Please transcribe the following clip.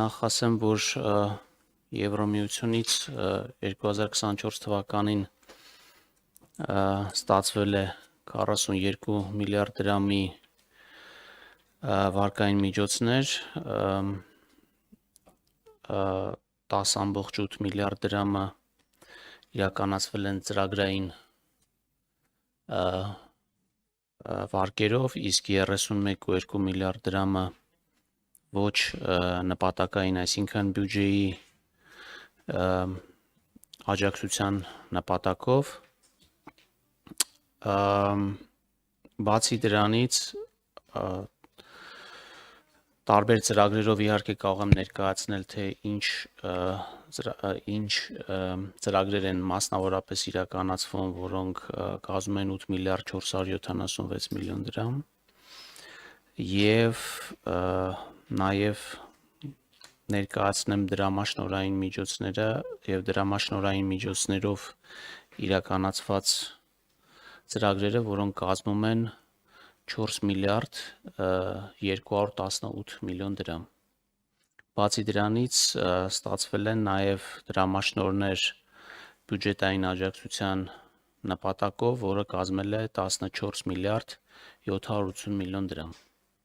Նախ ասեմ, որ Եվրամիությունից 2024 թվականին ստացվել է 42 միլիարդ դրամի վարկային միջոցներ, 10.8 միլիարդ դրամը իրականացվել են ծրագրային վարկերով, իսկ 31.2 միլիարդ դրամը ոչ նպատակային, այսինքն բյուջեի աջակցության նպատակով, բացի դրանից տարբեր ծրագրերով իհարկե կարող եմ ներկայացնել, թե ինչ ծրագրեր են մասնավորապես իրականացվում, որոնք կազմում են 8 միլիարդ 476 միլիոն դրամ, և նաև ներկայացնեմ դրամաշնորհային միջոցները և դրամաշնորհային միջոցներով իրականացված ծրագրերը, որոնք կազմում են 4 միլիարդ 218 միլիոն դրամ։ Բացի դրանից ստացվել են նաև դրամաշնորհներ բյուջետային աջակցության նպատակով, որը կազմել է 14 միլիարդ 780 միլիոն դրամ։